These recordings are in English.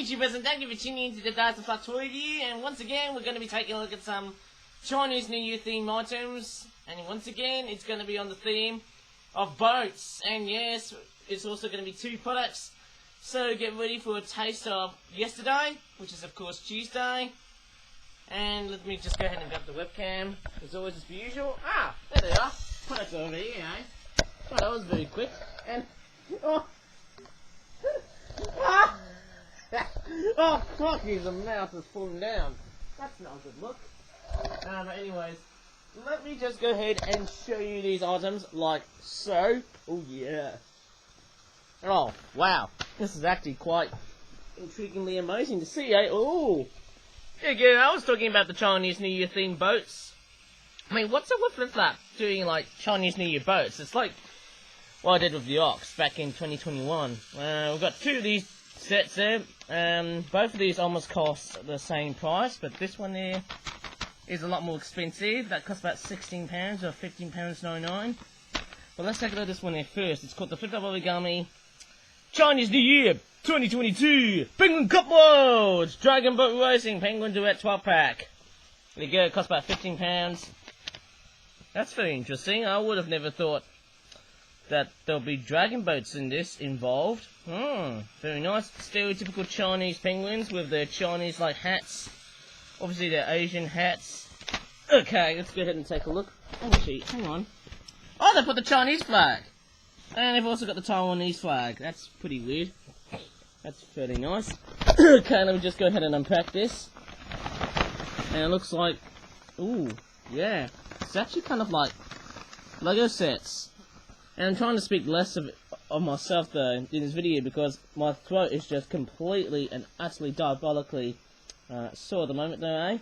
YouTubers, and thank you for tuning into the Dice and Flux review. And once again, we're going to be taking a look at some Chinese New Year themed items. And once again, it's going to be on the theme of boats. And yes, it's also going to be 2 products. So get ready for a taste of yesterday, which is of course Tuesday. And let me just go ahead and grab the webcam, as always as per usual. Ah, there they are. Products over here, eh? Oh, that was very quick. And, oh. Ah! Oh, fuck, the mouth is falling down. That's not a good look. But anyways, let me just go ahead and show you these items like so. Oh, yeah. Oh, wow. This is actually quite intriguingly amazing to see, eh? Oh. Again, I was talking about the Chinese New Year themed boats. I mean, what's up with Flip-Flap doing, like, Chinese New Year boats? It's like what I did with the Ox back in 2021. We've got 2 of these sets there. Both of these almost cost the same price, but this one there is a lot more expensive. That costs about £16 or £15.99. But let's take a look at this one there first. It's called the Flip-Flap Origami Chinese New Year 2022 Penguin Cup Modes Dragon Boat Racing Penguin Duette 12-pack. There you go, it costs about £15. That's very interesting. I would have never thought that there'll be dragon boats in this involved. Very nice. Stereotypical Chinese penguins with their Chinese like hats. Obviously they're Asian hats. Okay, let's go ahead and take a look. Actually, hang on. Oh, they put the Chinese flag. And they've also got the Taiwanese flag. That's pretty weird. That's fairly nice. Okay, let me just go ahead and unpack this. And it looks like, ooh, yeah. It's actually kind of like Lego sets. And I'm trying to speak less of myself though in this video because my throat is just completely and utterly diabolically sore at the moment though, eh?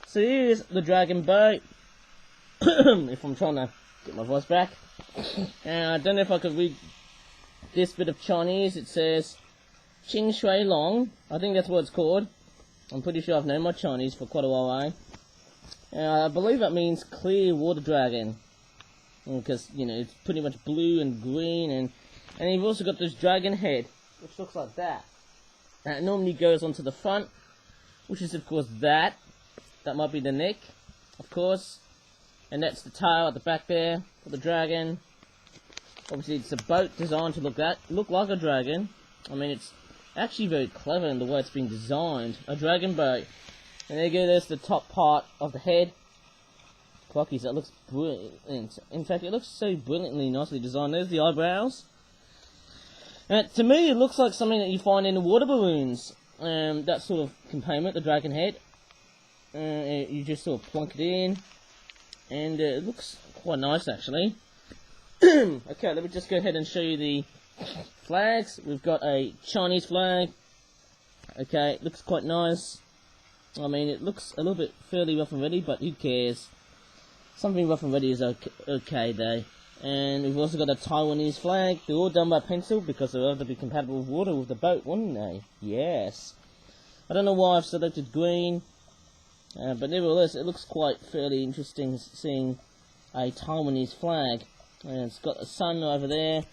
So here's the dragon boat. If I'm trying to get my voice back. And I don't know if I could read this bit of Chinese. It says Qing Shui Long. I think that's what it's called. I'm pretty sure I've known my Chinese for quite a while, eh? I believe that means clear water dragon. Because, you know, it's pretty much blue and green, and you've also got this dragon head, which looks like that. And it normally goes onto the front, which is, of course, that. That might be the neck, of course. And that's the tail at the back there for the dragon. Obviously, it's a boat designed to look like a dragon. I mean, it's actually very clever in the way it's been designed. A dragon boat. And there you go, there's the top part of the head. Crockies, that looks brilliant. In fact, it looks so brilliantly nicely designed. There's the eyebrows. To me, it looks like something that you find in the water balloons. That sort of component, the dragon head. You just sort of plunk it in. And it looks quite nice, actually. Okay, let me just go ahead and show you the flags. We've got a Chinese flag. Okay, it looks quite nice. I mean, it looks a little bit fairly rough and ready, but who cares? Something rough and ready is okay though. And we've also got a Taiwanese flag. They're all done by pencil because they'll have to be compatible with water with the boat, wouldn't they? Yes. I don't know why I've selected green. But nevertheless, it looks quite fairly interesting seeing a Taiwanese flag. And it's got the sun over there.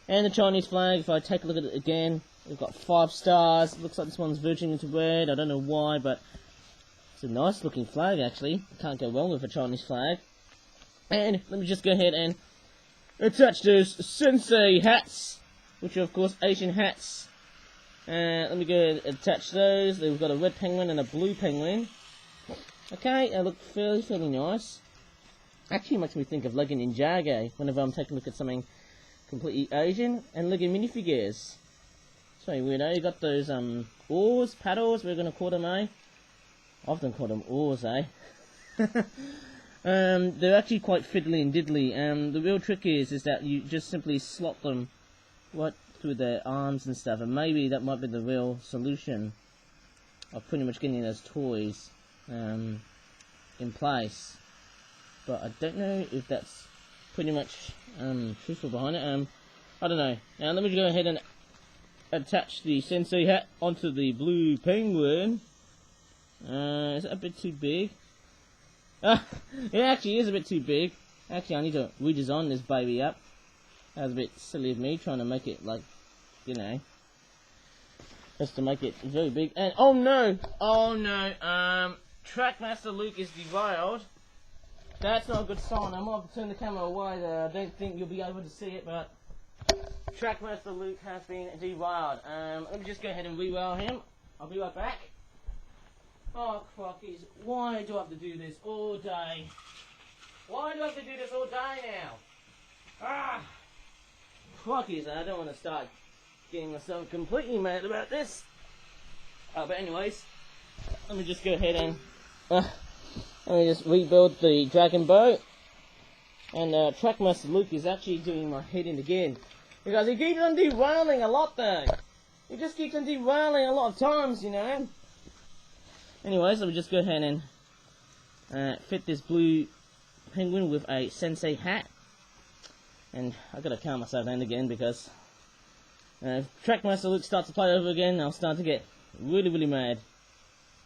And the Chinese flag, if I take a look at it again, we've got 5 stars. It looks like this one's verging into red. I don't know why, but it's a nice looking flag actually. Can't go wrong with a Chinese flag. And let me just go ahead and attach those Sensei hats, which are of course Asian hats. Let me go ahead and attach those. We've got a red penguin and a blue penguin. Okay, they look fairly nice. Actually makes me think of Lego Ninjago whenever I'm taking a look at something completely Asian. And Lego minifigures. So weirdo, you got those oars, paddles, we're gonna call them, eh? I often call them oars, eh? They're actually quite fiddly and diddly. The real trick is that you just simply slot them right through their arms and stuff, and maybe that might be the real solution of pretty much getting those toys in place. But I don't know if that's pretty much truthful behind it. I don't know. Now let me go ahead and attach the Sensei hat onto the blue penguin. Is it a bit too big? It actually is a bit too big. Actually, I need to redesign this baby up. That was a bit silly of me, trying to make it like, you know. just to make it very big. And oh no, Trackmaster Luke is derailed. That's not a good sign. I might have to turn the camera away there. I don't think you'll be able to see it, but Trackmaster Luke has been derailed. Let me just go ahead and rerail him. I'll be right back. Oh, crockies. Why do I have to do this all day? Why do I have to do this all day now? Ah! Crockies, I don't want to start getting myself completely mad about this. But anyways, let me just go ahead and let me just rebuild the dragon boat. And Trackmaster Luke is actually doing my head in again, because he keeps on derailing a lot though. He just keeps on derailing a lot of times, you know. Anyways, let me just go ahead and fit this blue penguin with a Sensei hat. And I've got to calm myself down again, because if Trackmaster Luke starts to play over again, I'll start to get really mad.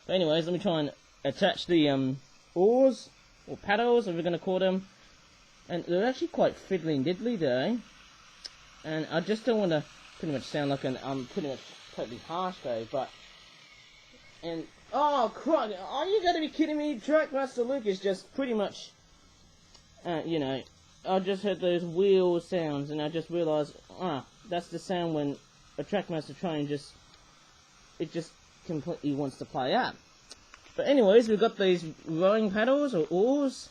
But anyways, let me try and attach the oars, or paddles, as we're going to call them. And they're actually quite fiddly and diddly though. And I just don't want to pretty much sound like I'm pretty much totally harsh though, but... And, oh crap, are you going to be kidding me? Trackmaster Luke is just pretty much, you know, I just heard those wheel sounds and I just realised, that's the sound when a Trackmaster train just completely wants to play up. But anyways, we've got these rowing paddles, or oars.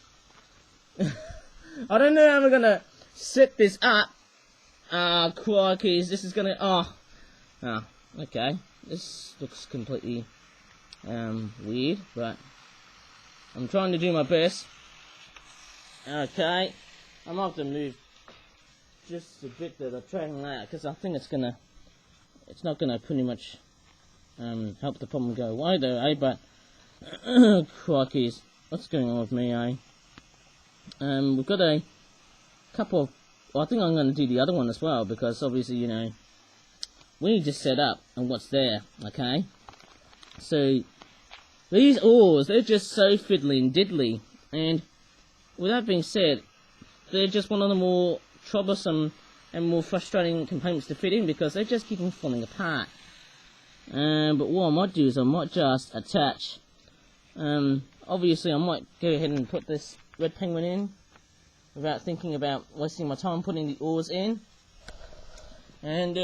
I don't know how we're gonna set this up. Crikey, this is gonna, okay. This looks completely, weird, but I'm trying to do my best. Okay, I might have to move just a bit that I'm trying out, because I think it's not gonna pretty much, help the problem go away though, but, crikey, what's going on with me, we've got a couple of, well, I think I'm going to do the other one as well, because obviously, you know, we need to set up and what's there, okay? So, these oars, they're just so fiddly and diddly, and with that being said, they're just one of the more troublesome and more frustrating components to fit in, because they just keep on falling apart. But what I might do is I might just attach, obviously I might go ahead and put this red penguin in, without thinking about wasting my time putting the oars in. And,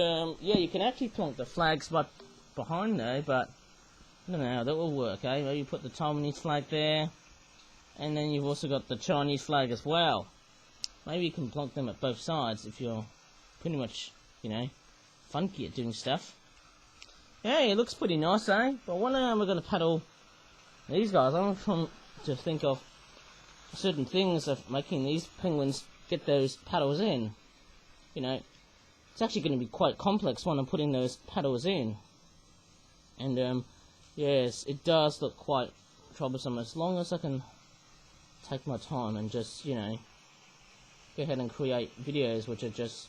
yeah, you can actually plonk the flags right behind there, but I don't know how that will work, eh? Maybe you put the Taiwanese flag there, and then you've also got the Chinese flag as well. Maybe you can plonk them at both sides if you're pretty much, you know, funky at doing stuff. Hey, it looks pretty nice, eh? But when we're going to paddle these guys, I'm trying to think of certain things of making these penguins get those paddles in. You know, it's actually going to be quite complex when I'm putting those paddles in. And, yes, it does look quite troublesome, as long as I can take my time and just, you know, go ahead and create videos which are just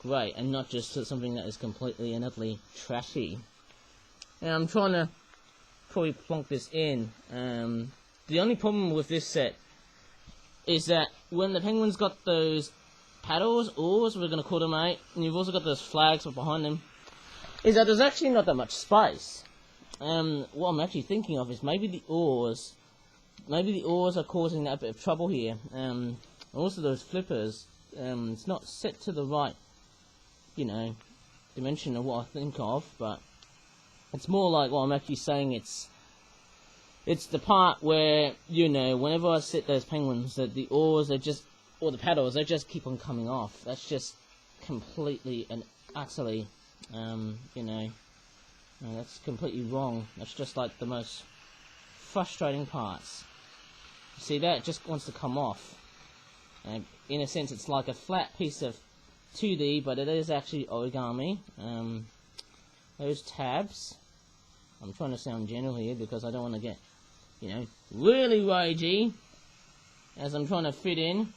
great, and not just something that is completely and utterly trashy. And I'm trying to probably plonk this in. The only problem with this set is that when the penguins got those paddles, oars, we're going to call them, mate, and you've also got those flags behind them, is that there's actually not that much space. What I'm actually thinking of is maybe the oars are causing that bit of trouble here. Also those flippers, it's not set to the right, you know, dimension of what I think of, but it's more like what I'm actually saying. It's the part where, you know, whenever I set those penguins, that the oars, or the paddles, they just keep on coming off. That's just completely and utterly, you know, that's completely wrong. That's just like the most frustrating parts. See, that just wants to come off. And in a sense, it's like a flat piece of 2D, but it is actually origami. Those tabs, I'm trying to sound general here because I don't want to get, you know, really ragey, as I'm trying to fit in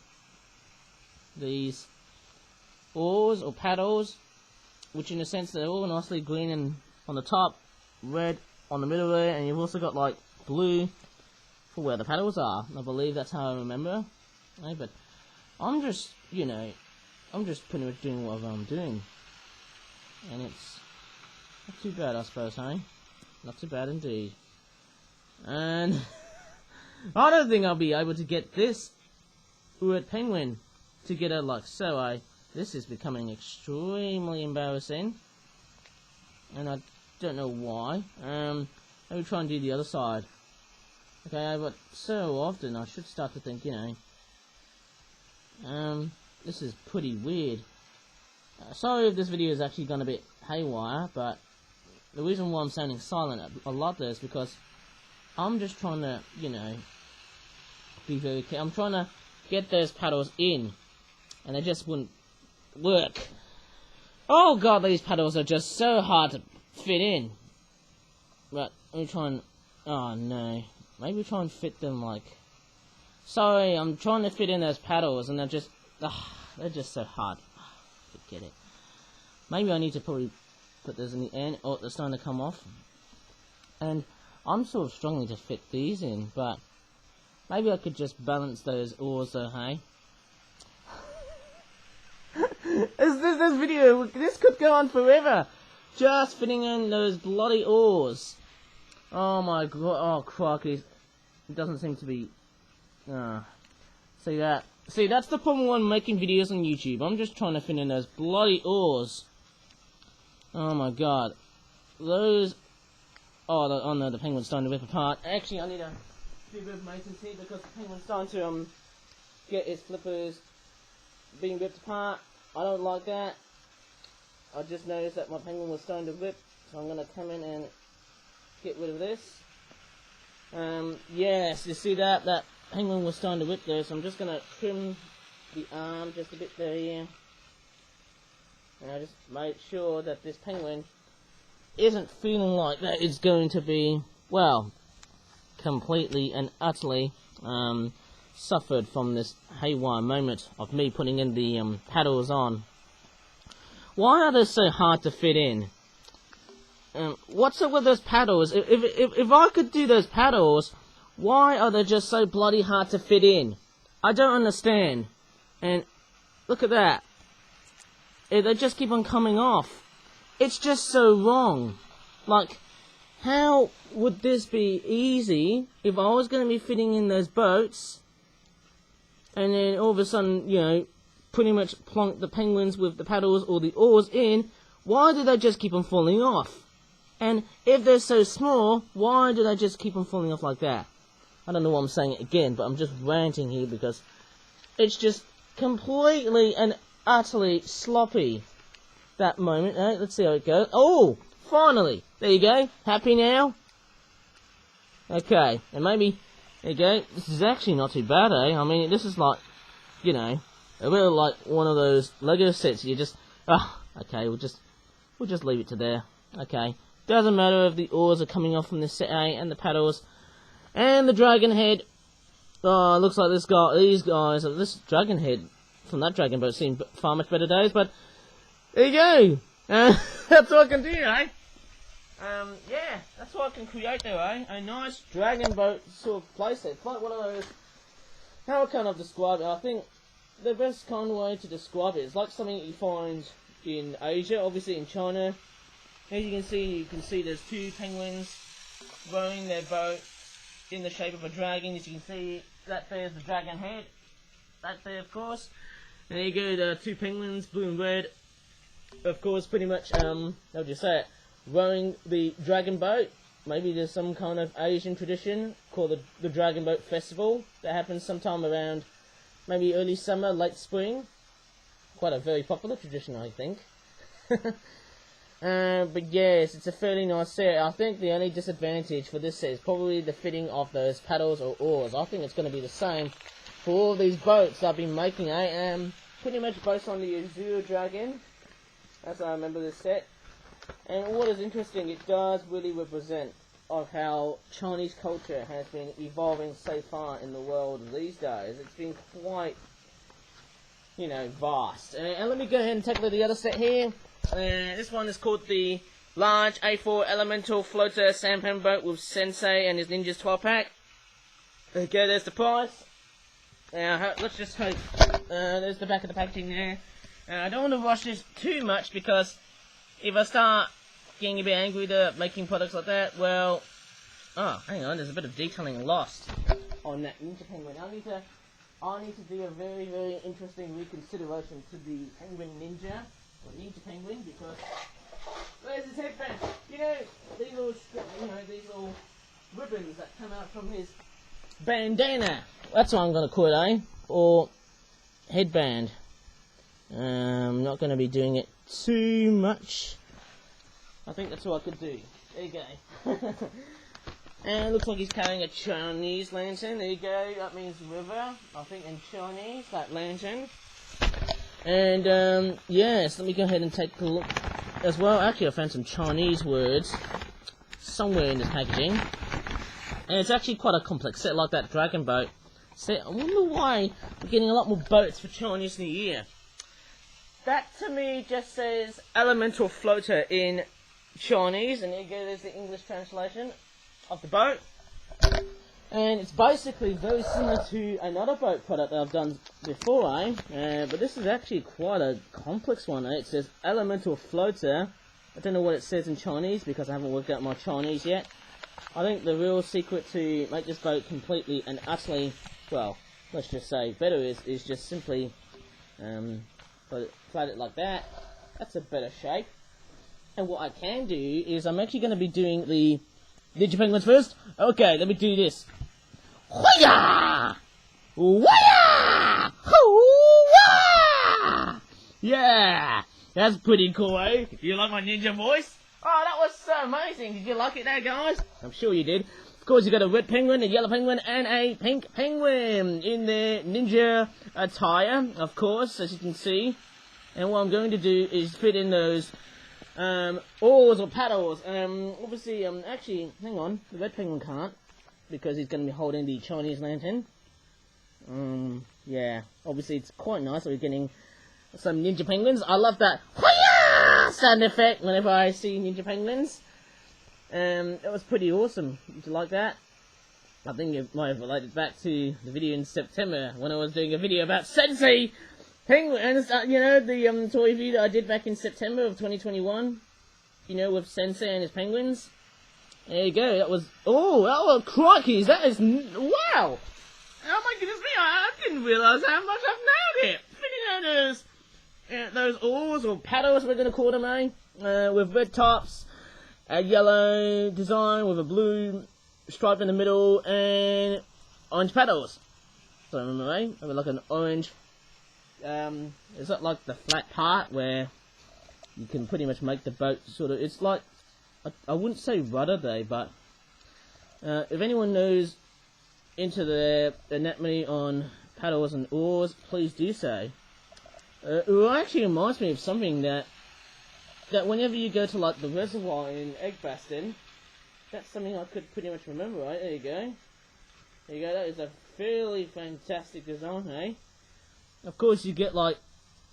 these oars or paddles, which in a sense they're all nicely green and on the top, red on the middle there, and you've also got like blue for where the paddles are. I believe that's how I remember. Right? But I'm just, you know, I'm just pretty much doing what I'm doing, and Not too bad, I suppose, hey? Not too bad indeed. And I don't think I'll be able to get this Duette penguin together like so, This is becoming extremely embarrassing. And I don't know why. Let me try and do the other side. Okay, but so often I should start to think, this is pretty weird. Sorry if this video is actually gonna be haywire, but the reason why I'm sounding silent a lot there is because I'm just trying to, be very careful. I'm trying to get those paddles in, and they just wouldn't work. Oh god, these paddles are just so hard to fit in. But let me try and... oh no. Maybe try and fit them like... sorry, I'm trying to fit in those paddles and they're just... they're just so hard. Forget it. Maybe I need to probably put those in the end. Oh, they're starting to come off. And I'm sort of struggling to fit these in, but... maybe I could just balance those oars though, hey? This video, this could go on forever. Just fitting in those bloody oars. Oh my god, oh crikey. It doesn't seem to be... see that? See, that's the problem when making videos on YouTube. I'm just trying to fit in those bloody oars. Oh my god. Those... oh no, the penguin's starting to rip apart. Actually, I need to do a bit of maintenance here because the penguin's starting to get its flippers being ripped apart. I don't like that. I just noticed that my penguin was starting to rip, so I'm going to come in and get rid of this. Yes, you see that penguin was starting to rip there, so I'm just going to trim the arm just a bit there. And I just made sure that this penguin isn't feeling like that it's going to be, well, completely and utterly suffered from this haywire moment of me putting in the paddles on. Why are they so hard to fit in? What's up with those paddles? If I could do those paddles, why are they just so bloody hard to fit in? I don't understand. And look at that. They just keep on coming off. It's just so wrong. Like, how would this be easy if I was going to be fitting in those boats, and then all of a sudden, pretty much plonk the penguins with the paddles or the oars in? Why do they just keep on falling off? And if they're so small, why do they just keep on falling off like that? I don't know why I'm saying it again, but I'm just ranting here because it's just completely and utterly sloppy, that moment. Let's see how it goes. Oh, finally! There you go. Happy now? Okay, and maybe, there you go. This is actually not too bad, eh? I mean, this is like, a bit like one of those Lego sets. You just, okay, we'll just leave it to there. Okay, doesn't matter if the oars are coming off from the set, and the paddles, and the dragon head. Oh, it looks like these guys, this dragon head from that dragon boat seen far much better days. But there you go. That's what I can do, eh? Yeah, that's what I can create there, eh? A nice dragon boat sort of playset. It's like one of those, how can I describe it? I think the best kind of way to describe it is like something you find in Asia, obviously in China. As you can see there's two penguins rowing their boat in the shape of a dragon. As you can see, that there's the dragon head. That there, of course. And there you go, the two penguins, blue and red. Of course, pretty much, how would you say it? Rowing the dragon boat. Maybe there's some kind of Asian tradition called the Dragon Boat Festival that happens sometime around maybe early summer, late spring. Quite a very popular tradition, I think. But yes, it's a fairly nice set. I think the only disadvantage for this set is probably the fitting of those paddles or oars. I think it's going to be the same for all these boats I've been making. I am pretty much based on the Azure Dragon, as I remember this set. And what is interesting, it does really represent of how Chinese culture has been evolving so far in the world these days. It's been quite, vast. And let me go ahead and take a look at the other set here. This one is called the Large A4 Elemental Floater Sampan Boat with Sensei and his Ninja's 12-pack. Okay, there's the price. Let's just hope. There's the back of the packaging there. I don't want to rush this too much because if I start getting a bit angry to making products like that? Well, oh, hang on, there's a bit of detailing lost on that Ninja Penguin. I need to do a very, very interesting reconsideration to the Penguin Ninja, or Ninja Penguin, because where's his headband? You know, these little ribbons that come out from his bandana. That's what I'm gonna call it, eh? Or headband. I'm not gonna be doing it too much. I think that's all I could do. There you go. And it looks like he's carrying a Chinese lantern. There you go. That means river, I think, in Chinese, that lantern. And, yes, let me go ahead and take a look as well. Actually, I found some Chinese words somewhere in this packaging. And it's actually quite a complex set, like that dragon boat set. I wonder why we're getting a lot more boats for Chinese New Year. That, to me, just says elemental floater in Chinese. And there you go, there's the English translation of the boat. And it's basically very similar to another boat product that I've done before, but this is actually quite a complex one, It says elemental floater. I don't know what it says in Chinese because I haven't worked out my Chinese yet. I think the real secret to make this boat completely and utterly, well, let's just say better is just simply flat it like that. That's a better shape. And what I can do is I'm actually going to be doing the Ninja Penguins first. Okay, let me do this. Hoo-yah! Hoo-yah! Hoo-yah! Yeah! That's pretty cool, eh? You like my ninja voice? Oh, that was so amazing. Did you like it there, guys? I'm sure you did. Of course, you got a red penguin, a yellow penguin, and a pink penguin in their ninja attire, of course, as you can see. And what I'm going to do is fit in those oars or paddles. Obviously, actually, hang on, the red penguin can't, because he's going to be holding the Chinese lantern. Yeah, obviously it's quite nice that we're getting some ninja penguins. I love that "Hoo-yah!" sound effect whenever I see ninja penguins. It was pretty awesome. Did you like that? I think it might have related back to the video in September when I was doing a video about Sensei penguins. You know, the toy review that I did back in September of 2021. You know, with Sensei and his penguins. There you go. That was crikeys. That is wow. Oh my goodness me! I didn't realise how much I've nailed it. Fitting out those oars or paddles, we're going to call them, with red tops, a yellow design with a blue stripe in the middle, and orange paddles. So remember, Have like an orange. Is that like the flat part where you can pretty much make the boat sort of? It's like I wouldn't say rudder day, but if anyone knows into the anatomy on paddles and oars, please do so. It actually reminds me of something that whenever you go to like the reservoir in Eggbaston, that's something I could pretty much remember, right? There you go. There you go, that is a fairly fantastic design, eh? Of course you get like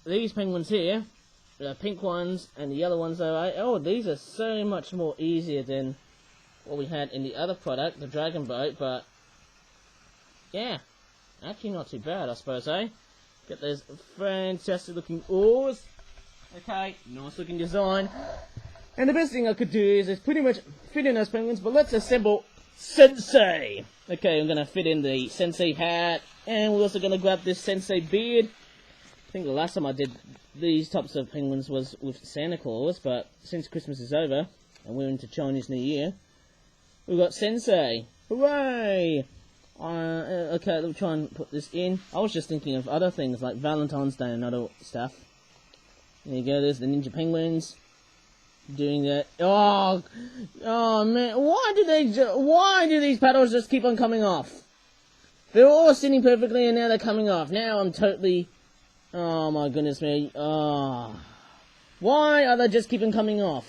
these penguins here, the pink ones and the yellow ones though, eh? Oh, these are so much more easier than what we had in the other product, the dragon boat, but yeah, actually not too bad, I suppose, eh? Get those fantastic looking oars. Okay, nice looking design. And the best thing I could do is pretty much fit in those penguins, but let's assemble Sensei. Okay, I'm going to fit in the Sensei hat, and we're also going to grab this Sensei beard. I think the last time I did these types of penguins was with Santa Claus, but since Christmas is over, and we're into Chinese New Year, we've got Sensei. Hooray! Okay, let me try and put this in. I was just thinking of other things like Valentine's Day and other stuff. There you go, there's the Ninja Penguins doing that. Oh man, why do these paddles just keep on coming off? They're all sitting perfectly and now they're coming off. Now I'm totally, oh my goodness me. Why are they just keeping coming off?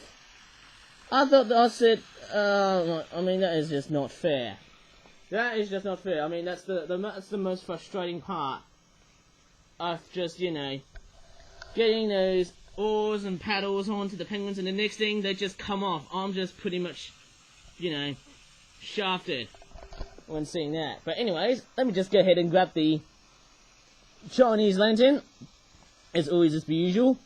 I thought that I said, I mean, that is just not fair. That is just not fair. I mean, that's the most frustrating part of just, you know, getting those oars and paddles onto the penguins, and the next thing, they just come off. I'm just pretty much, you know, shafted when seeing that. But anyways, let me just go ahead and grab the Chinese lantern, as always, as per usual.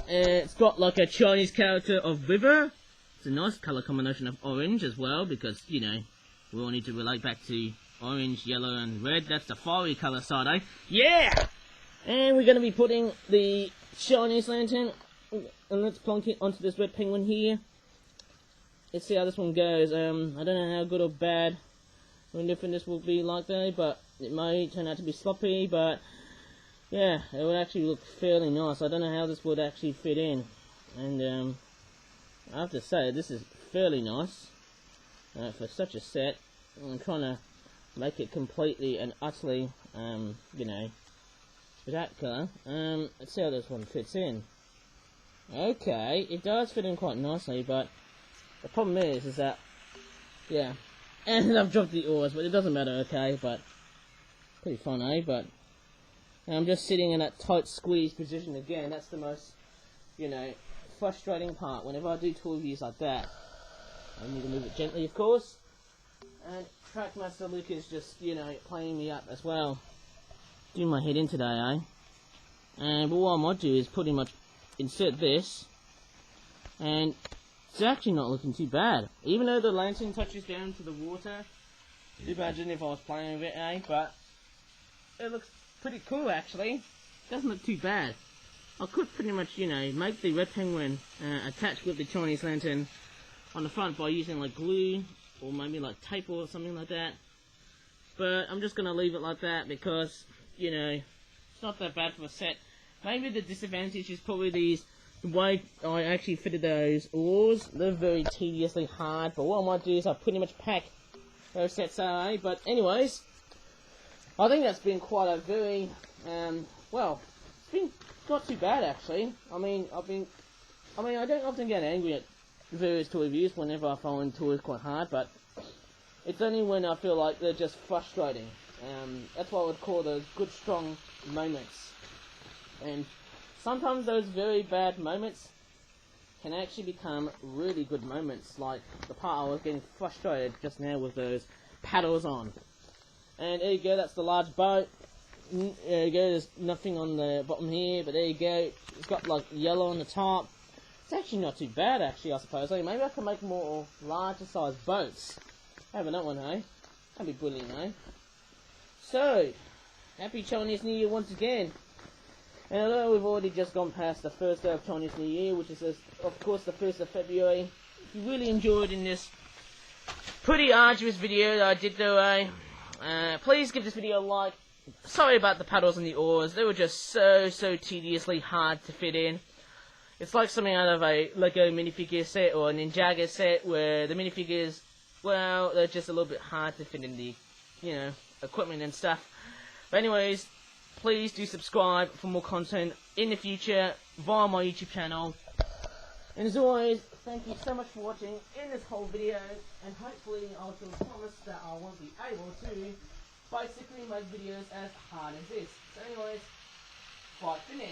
It's got like a Chinese character of river. It's a nice colour combination of orange as well, because, you know, we all need to relate back to orange, yellow and red. That's the fiery colour side, eh? Yeah! And we're going to be putting the Chinese lantern, and let's plonk it onto this red penguin here. Let's see how this one goes. I don't know how good or bad or different this will be like though, but it may turn out to be sloppy, but yeah, it would actually look fairly nice. I don't know how this would actually fit in, and I have to say, this is fairly nice for such a set. I'm trying to make it completely and utterly, you know, spectacular. Let's see how this one fits in. Okay, it does fit in quite nicely, but the problem is that, yeah, and I've dropped the oars, but it doesn't matter, okay, but pretty fun, eh? But I'm just sitting in that tight squeeze position again. That's the most, you know, frustrating part whenever I do tour reviews like that. I need to move it gently, of course. And Trackmaster Luke is just, you know, playing me up as well. Doing my head in today, eh? And but what I might do is pretty much insert this, and it's actually not looking too bad. Even though the lantern touches down to the water, imagine if I was playing with it, eh? But it looks pretty cool actually. Doesn't look too bad. I could pretty much, you know, make the red penguin attached with the Chinese lantern on the front by using like glue or maybe like tape or something like that. But I'm just gonna leave it like that because, you know, it's not that bad for a set. Maybe the disadvantage is probably the way I actually fitted those oars. They're very tediously hard, but what I might do is I'll pretty much pack those sets away. But anyways, I think that's been quite a very, well, it's been not too bad actually. I mean, I don't often get angry at various tour reviews whenever I find tours quite hard, but it's only when I feel like they're just frustrating. That's what I would call those good, strong moments. And sometimes those very bad moments can actually become really good moments, like the part I was getting frustrated just now with those paddles on. And there you go, that's the large boat. There you go, there's nothing on the bottom here, but there you go. It's got like yellow on the top. It's actually not too bad actually, I suppose. Like, maybe I can make more larger size boats. Having that one, eh? That'd be brilliant, eh? So, happy Chinese New Year once again. And although we've already just gone past the first day of Chinese New Year, which is of course the 1st of February, if you really enjoyed in this pretty arduous video that I did though, please give this video a like. Sorry about the paddles and the oars, they were just so tediously hard to fit in. It's like something out of a Lego minifigure set or a Ninjago set where the minifigures, well, they're just a little bit hard to fit in the, you know, equipment and stuff. But anyways, please do subscribe for more content in the future via my YouTube channel. And as always, thank you so much for watching in this whole video, and hopefully I can promise that I won't be able to basically make videos as hard as this. So anyways, bye for now.